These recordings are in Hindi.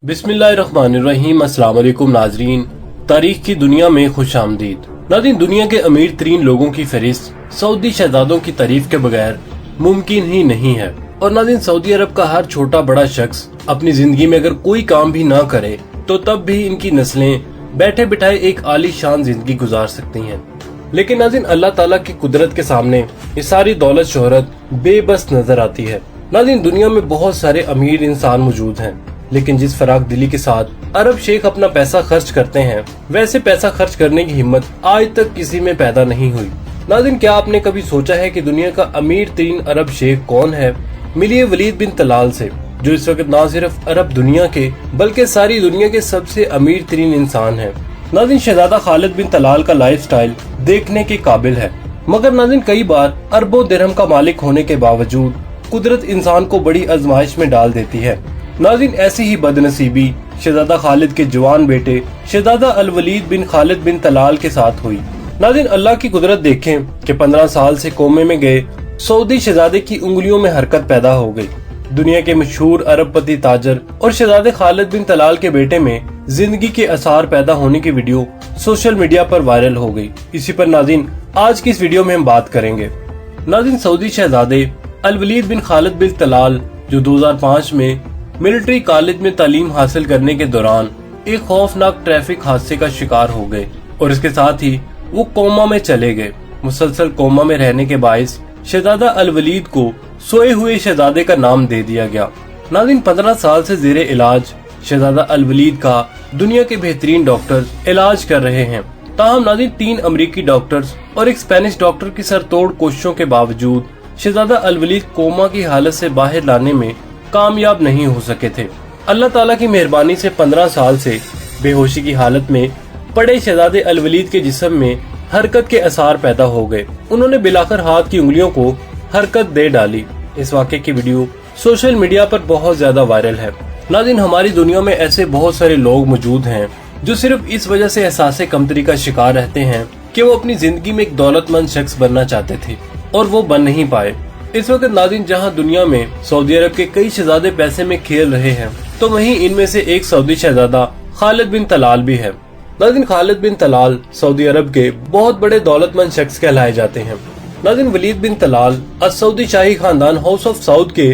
बिस्मिल्लाहिर्रहमानिर्रहीम। अस्सलाम वालेकुम नाजरीन, तारीख की दुनिया में खुश आमदीद। नाज़रीन, दुनिया के अमीर तरीन लोगों की फहरिस्त सऊदी शहजादों की तारीफ के बगैर मुमकिन ही नहीं है। और नाज़रीन, सऊदी अरब का हर छोटा बड़ा शख्स अपनी जिंदगी में अगर कोई काम भी ना करे तो तब भी इनकी नस्लें बैठे बिठाए एक आलीशान जिंदगी गुजार सकती हैं। लेकिन नाज़रीन, अल्लाह ताला की कुदरत के सामने ये सारी दौलत शोहरत बेबस नजर आती है। नाज़रीन, दुनिया में बहुत सारे अमीर इंसान मौजूद हैं, लेकिन जिस फराग दिली के साथ अरब शेख अपना पैसा खर्च करते हैं, वैसे पैसा खर्च करने की हिम्मत आज तक किसी में पैदा नहीं हुई। नाज़रीन, क्या आपने कभी सोचा है कि दुनिया का अमीर तरीन अरब शेख कौन है? मिलिए वलीद बिन तलाल से, जो इस वक्त न सिर्फ अरब दुनिया के बल्कि सारी दुनिया के सबसे अमीर तरीन इंसान है। नाज़रीन, शहजादा खालिद बिन तलाल का लाइफस्टाइल देखने के काबिल है, मगर नाज़रीन कई बार अरबों दिरहम का मालिक होने के बावजूद कुदरत इंसान को बड़ी आजमाइश में डाल देती है। नाज़रीन, ऐसी ही बदनसीबी शहजादा खालिद के जवान बेटे शहजादा अल वलीद बिन खालिद बिन तलाल के साथ हुई। नाज़रीन, अल्लाह की कुदरत देखें कि 15 साल से कोमे में गए सऊदी शहजादे की उंगलियों में हरकत पैदा हो गई। दुनिया के मशहूर अरबपति ताजर और शहजादे खालिद बिन तलाल के बेटे में जिंदगी के आसार पैदा होने की वीडियो सोशल मीडिया पर वायरल हो गई। इसी पर नाज़रीन आज की इस वीडियो में हम बात करेंगे। नाज़रीन, सऊदी शहजादे अल वलीद बिन खालिद बिन तलाल जो 2005 में मिलिट्री कॉलेज में तालीम हासिल करने के दौरान एक खौफनाक ट्रैफिक हादसे का शिकार हो गए और इसके साथ ही वो कोमा में चले गए। मुसलसल कोमा में रहने के बायस शहजादा अल वलीद को सोए हुए शहजादे का नाम दे दिया गया। नाज़रीन, 15 साल से जेरे इलाज शहजादा अल वलीद का दुनिया के बेहतरीन डॉक्टर्स इलाज कर रहे हैं। ताहम नाज़रीन 3 अमरीकी डॉक्टर्स और एक स्पेनिश डॉक्टर की सरतोड़ कोशिशों के बावजूद शहजादा अल वलीद कोमा की हालत से बाहर लाने में कामयाब नहीं हो सके थे। अल्लाह ताला की मेहरबानी से 15 साल से बेहोशी की हालत में पड़े शहजादे अल वलीद के जिस्म में हरकत के आसार पैदा हो गए। उन्होंने बिलाकर हाथ की उंगलियों को हरकत दे डाली। इस वाक़े की वीडियो सोशल मीडिया पर बहुत ज्यादा वायरल है। नाज़रीन, हमारी दुनिया में ऐसे बहुत सारे लोग मौजूद हैं जो सिर्फ इस वजह से एहसासे कमतरी का शिकार रहते हैं कि वो अपनी जिंदगी में एक दौलतमंद शख्स बनना चाहते थे और वो बन नहीं पाए। इस वक्त नाज़रीन जहां दुनिया में सऊदी अरब के कई शहजादे पैसे में खेल रहे हैं, तो वहीं इनमें से एक सऊदी शहजादा खालिद बिन तलाल भी है। नाज़रीन, खालिद बिन तलाल सऊदी अरब के बहुत बड़े दौलतमंद शख्स कहलाए जाते हैं। नाज़रीन, वलीद बिन तलाल सऊदी शाही खानदान हाउस ऑफ साउद के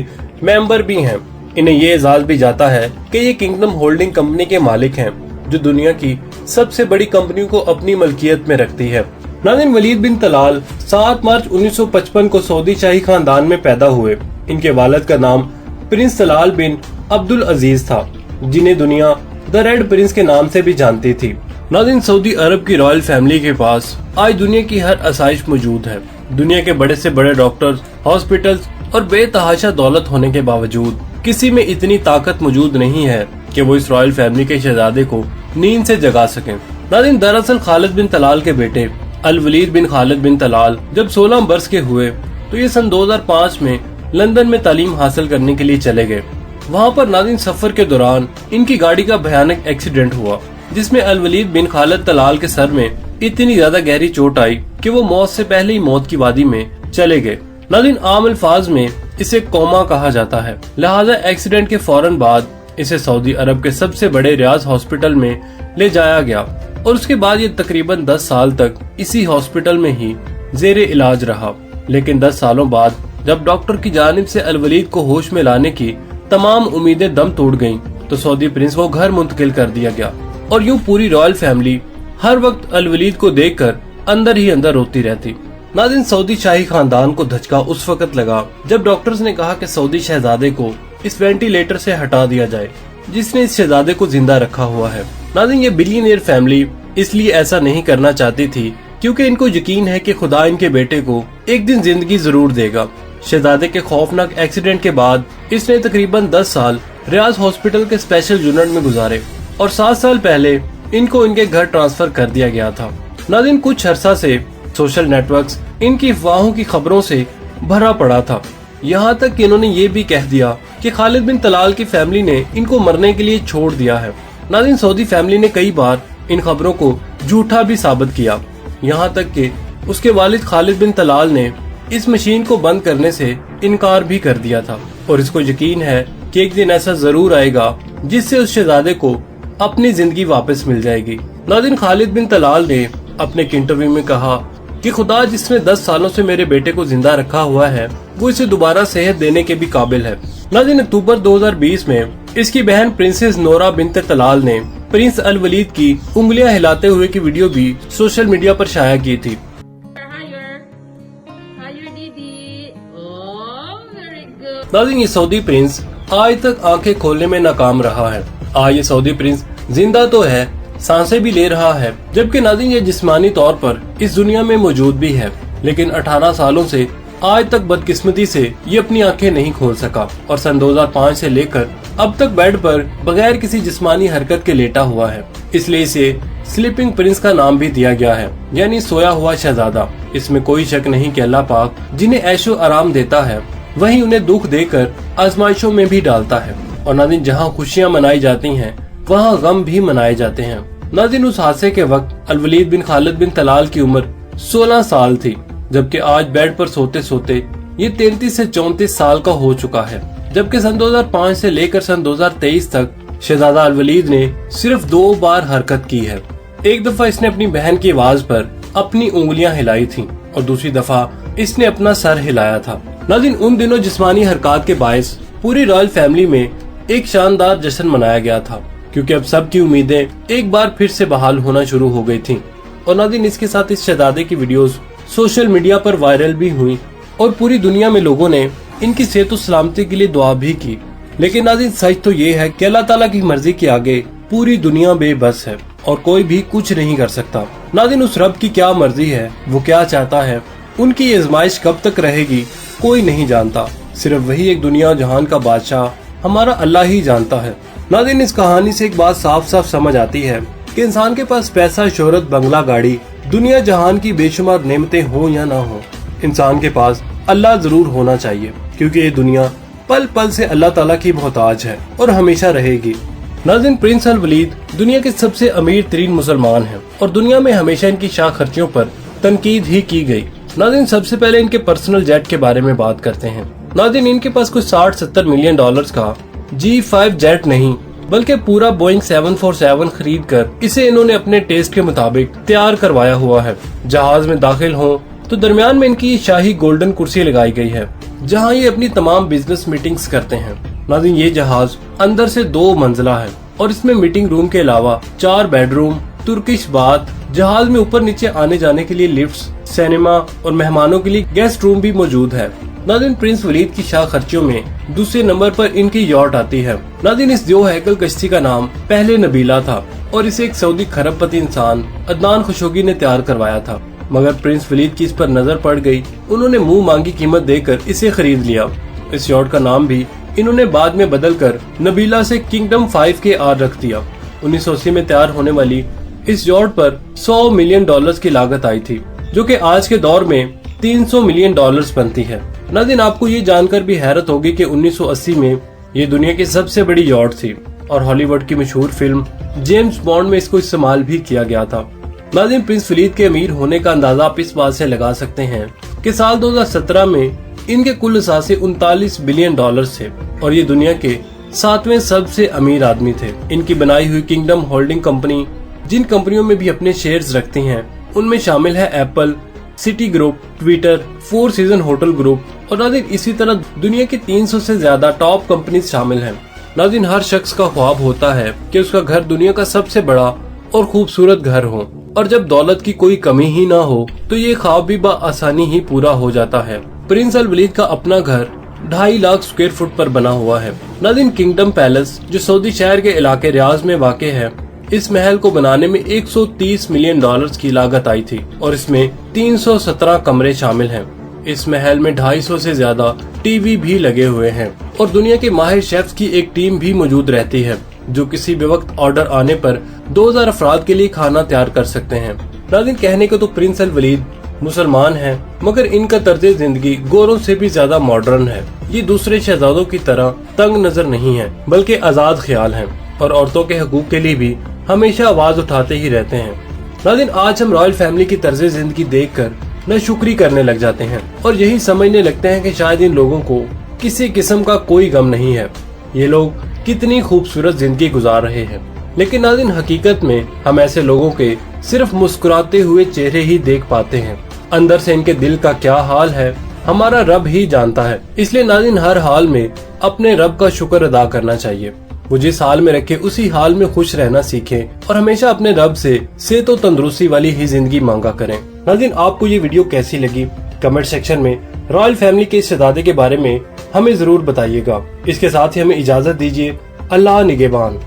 मेंबर भी हैं। इन्हें ये एजाज भी जाता है कि ये किंगडम होल्डिंग कंपनी के मालिक हैं, जो दुनिया की सबसे बड़ी कंपनियों को अपनी मलकियत में रखती है। नाज़रीन, वलीद बिन तलाल 7 मार्च 1955 को सऊदी शाही खानदान में पैदा हुए। इनके वालिद का नाम प्रिंस तलाल बिन अब्दुल अजीज था, जिन्हें दुनिया द रेड प्रिंस के नाम से भी जानती थी। नाज़रीन, सऊदी अरब की रॉयल फैमिली के पास आज दुनिया की हर आसाइश मौजूद है। दुनिया के बड़े से बड़े डॉक्टर्स, हॉस्पिटल्स और बेतहाशा दौलत होने के बावजूद किसी में इतनी ताकत मौजूद नहीं है कि वो इस रॉयल फैमिली के शहजादे को नींद से जगा सकें। नाज़रीन, दरअसल खालिद बिन तलाल के बेटे अल वलीद बिन खालिद बिन तलाल जब 16 वर्ष के हुए तो ये सन 2005 में लंदन में तालीम हासिल करने के लिए चले गए। वहाँ पर नाज़रीन सफर के दौरान इनकी गाड़ी का भयानक एक्सीडेंट हुआ, जिसमें अल वलीद बिन खालिद तलाल के सर में इतनी ज्यादा गहरी चोट आई कि वो मौत से पहले ही मौत की वादी में चले गए। नाज़रीन, आम अल्फाज में इसे कोमा कहा जाता है। लिहाजा एक्सीडेंट के फौरन बाद इसे सऊदी अरब के सबसे बड़े रियाज हॉस्पिटल में ले जाया गया और उसके बाद ये तकरीबन 10 साल तक इसी हॉस्पिटल में ही जेरे इलाज रहा। लेकिन 10 सालों बाद जब डॉक्टर की जानिब से अल वलीद को होश में लाने की तमाम उम्मीदें दम तोड़ गयीं, तो सऊदी प्रिंस को घर मुंतकिल कर दिया गया और यूं पूरी रॉयल फैमिली हर वक्त अल वलीद को देखकर अंदर ही अंदर रोती रहती। नाज़रीन, सऊदी शाही खानदान को धचका उस वक्त लगा जब डॉक्टर्स ने कहा कि सऊदी शहजादे को इस वेंटिलेटर से हटा दिया जाए जिसने इस शहजादे को जिंदा रखा हुआ है। नाज़रीन, ये बिलियनियर फैमिली इसलिए ऐसा नहीं करना चाहती थी क्योंकि इनको यकीन है कि खुदा इनके बेटे को एक दिन जिंदगी जरूर देगा। शहजादे के खौफनाक एक्सीडेंट के बाद इसने तकरीबन 10 साल रियाज हॉस्पिटल के स्पेशल यूनिट में गुजारे और 7 साल पहले इनको इनके घर ट्रांसफर कर दिया गया था। नाज़रीन, कुछ अरसा से सोशल नेटवर्क्स इनकी अफवाहों की खबरों से भरा पड़ा था। यहाँ तक कि इन्होंने ये भी कह दिया कि खालिद बिन तलाल की फैमिली ने इनको मरने के लिए छोड़ दिया है। नाज़रीन, सऊदी फैमिली ने कई बार इन खबरों को झूठा भी साबित किया। यहाँ तक कि उसके वालिद खालिद बिन तलाल ने इस मशीन को बंद करने से इनकार भी कर दिया था और इसको यकीन है कि एक दिन ऐसा जरूर आएगा जिससे उस शहजादे को अपनी जिंदगी वापस मिल जाएगी। नाज़रीन, खालिद बिन तलाल ने अपने एक इंटरव्यू में कहा कि खुदा जिसने 10 सालों से मेरे बेटे को जिंदा रखा हुआ है वो इसे दोबारा सेहत देने के भी काबिल है। नाज़रीन, अक्टूबर 2020 में इसकी बहन प्रिंसेस नोरा बिन्त तलाल ने प्रिंस अल वलीद की उंगलियां हिलाते हुए की वीडियो भी सोशल मीडिया पर शाया की थी। नाज़रीन, ये सऊदी प्रिंस आज तक आंखें खोलने में नाकाम रहा है। आज ये सऊदी प्रिंस जिंदा तो है, सांसें भी ले रहा है, जबकि नाज़रीन ये जिस्मानी तौर पर इस दुनिया में मौजूद भी है, लेकिन 18 सालों से आज तक बदकिस्मती से ये अपनी आंखें नहीं खोल सका और सन 2005 से लेकर अब तक बेड पर बगैर किसी जिस्मानी हरकत के लेटा हुआ है। इसलिए इसे स्लीपिंग प्रिंस का नाम भी दिया गया है, यानी सोया हुआ शहजादा। इसमें कोई शक नहीं कि अल्लाह पाक जिन्हें ऐशो आराम देता है वहीं उन्हें दुख देकर आजमाइशों में भी डालता है। और नाज़रीन, जहाँ खुशियाँ मनाई जाती हैं वहाँ गम भी मनाए जाते हैं। नाज़रीन, उस हादसे के वक्त अल वलीद बिन खालिद बिन तलाल की उम्र 16 साल थी, जबकि आज बेड पर सोते सोते ये 33 से 34 साल का हो चुका है। जबकि सन 2005 से लेकर सन 2023 तक शहजादा अल वलीद ने सिर्फ 2 बार हरकत की है। एक दफा इसने अपनी बहन की आवाज पर अपनी उंगलियां हिलाई थी और दूसरी दफा इसने अपना सर हिलाया था। नाज़रीन, उन दिनों जिस्मानी हरकत के बायस पूरी रॉयल फैमिली में एक शानदार जश्न मनाया गया था, क्योंकि अब सबकी उम्मीदें एक बार फिर से बहाल होना शुरू हो गई थीं। और नाज़रीन, इसके साथ इस शहजादे की वीडियोस सोशल मीडिया पर वायरल भी हुई और पूरी दुनिया में लोगों ने इनकी सेहत और सलामती के लिए दुआ भी की। लेकिन नाज़रीन, सच तो ये है कि अल्लाह ताला की मर्जी के आगे पूरी दुनिया बेबस है और कोई भी कुछ नहीं कर सकता। नाज़रीन, उस रब की क्या मर्जी है, वो क्या चाहता है, उनकी ये आजमाइश कब तक रहेगी कोई नहीं जानता। सिर्फ वही एक दुनिया जहान का बादशाह हमारा अल्लाह ही जानता है। नाज़रीन, इस कहानी से एक बात साफ साफ समझ आती है कि इंसान के पास पैसा, शोहरत, बंगला, गाड़ी, दुनिया जहान की बेशुमार नेमतें हो या ना हो, इंसान के पास अल्लाह जरूर होना चाहिए, क्योंकि ये दुनिया पल पल से अल्लाह ताला की मोहताज है और हमेशा रहेगी। नाज़रीन, प्रिंस अल वलीद दुनिया के सबसे अमीर तरीन मुसलमान हैं और दुनिया में हमेशा इनकी शाह खर्चियों पर तनकीद ही की गई। नाज़रीन, सबसे पहले इनके पर्सनल जेट के बारे में बात करते हैं। नाज़रीन, इनके पास कुछ 60-70 मिलियन डॉलर्स का G5 जेट नहीं बल्कि पूरा बोइंग 747 खरीद कर इसे इन्होंने अपने टेस्ट के मुताबिक तैयार करवाया हुआ है। जहाज में दाखिल हों तो दरमियान में इनकी शाही गोल्डन कुर्सी लगाई गई है, जहां ये अपनी तमाम बिजनेस मीटिंग्स करते हैं। नाज़रीन, ये जहाज अंदर से 2 मंजिला है और इसमें मीटिंग रूम के अलावा 4 बेडरूम, तुर्किश बाथ, जहाज में ऊपर नीचे आने जाने के लिए लिफ्ट्स, सिनेमा और मेहमानों के लिए गेस्ट रूम भी मौजूद है। नाज़रीन, प्रिंस वलीद की शाह खर्चियों में दूसरे नंबर पर इनकी यॉट आती है। नाज़रीन, इस 2 हैकल कश्ती का नाम पहले नबीला था और इसे एक सऊदी खरबपति इंसान अदनान खुशोगी ने तैयार करवाया था, मगर प्रिंस वलीद की इस पर नजर पड़ गई। उन्होंने मुंह मांगी कीमत देकर इसे खरीद लिया। इस यॉट का नाम भी इन्होंने बाद में बदल कर नबीला से किंगडम 5 के आर रख दिया। 1980 में तैयार होने वाली इस यॉट पर 100 मिलियन डॉलर्स की लागत आई थी, जो कि आज के दौर में 300 मिलियन डॉलर्स बनती है। नाज़रीन, आपको ये जानकर भी हैरत होगी कि 1980 में ये दुनिया की सबसे बड़ी यॉट थी और हॉलीवुड की मशहूर फिल्म जेम्स बॉन्ड में इसको इस्तेमाल भी किया गया था। नाज़रीन, प्रिंस वलीद के अमीर होने का अंदाजा आप इस बात से लगा सकते हैं कि साल 2017 में इनके कुल असासे 39 बिलियन डॉलर्स थे और ये दुनिया के 7वें सबसे अमीर आदमी थे। इनकी बनाई हुई किंगडम होल्डिंग कंपनी जिन कंपनियों में भी अपने शेयर्स रखती हैं उनमें शामिल है Apple, city group, Twitter, 4 season hotel group और नाज़रीन इसी तरह दुनिया की 300 से ज्यादा टॉप कंपनीज शामिल हैं। नाज़रीन, हर शख्स का ख्वाब होता है कि उसका घर दुनिया का सबसे बड़ा और खूबसूरत घर हो और जब दौलत की कोई कमी ही ना हो तो ये ख्वाब भी आसानी ही पूरा हो जाता है। प्रिंस अल वलीद का अपना घर 2.5 लाख स्क्वायर फुट पर बना हुआ है। नाज़रीन, किंगडम पैलेस जो सऊदी शहर के इलाके रियाज में वाक़ है, इस महल को बनाने में 130 मिलियन डॉलर्स की लागत आई थी और इसमें 317 कमरे शामिल हैं। इस महल में 250 से ज्यादा टीवी भी लगे हुए हैं और दुनिया के माहिर शेफ्स की एक टीम भी मौजूद रहती है जो किसी भी वक्त ऑर्डर आने पर 2000 अफराद के लिए खाना तैयार कर सकते हैं। नाज़रीन, कहने को तो प्रिंस अल वलीद मुसलमान हैं, मगर इनका तर्ज जिंदगी गोरों से भी ज्यादा मॉडर्न है। ये दूसरे शहजादों की तरह तंग नजर नहीं है, बल्कि आजाद ख्याल हैं और औरतों के हकूक के लिए भी हमेशा आवाज उठाते ही रहते हैं। नाज़रीन, आज हम रॉयल फैमिली की तर्ज जिंदगी देखकर नाशुक्री करने लग जाते हैं और यही समझने लगते हैं कि शायद इन लोगों को किसी किस्म का कोई गम नहीं है। ये लोग कितनी खूबसूरत जिंदगी गुजार रहे हैं, लेकिन नाज़रीन हकीकत में हम ऐसे लोगों के सिर्फ मुस्कुराते हुए चेहरे ही देख पाते हैं। अंदर से इनके दिल का क्या हाल है हमारा रब ही जानता है। इसलिए नाज़रीन हर हाल में अपने रब का शुक्र अदा करना चाहिए। वो जिस हाल में रखे उसी हाल में खुश रहना सीखें और हमेशा अपने रब से सेहत और तंदुरुस्ती वाली ही जिंदगी मांगा करें। नाज़रीन आपको ये वीडियो कैसी लगी कमेंट सेक्शन में रॉयल फैमिली के इस शहजादे के बारे में हमें जरूर बताइएगा। इसके साथ ही हमें इजाजत दीजिए। अल्लाह निगहबान।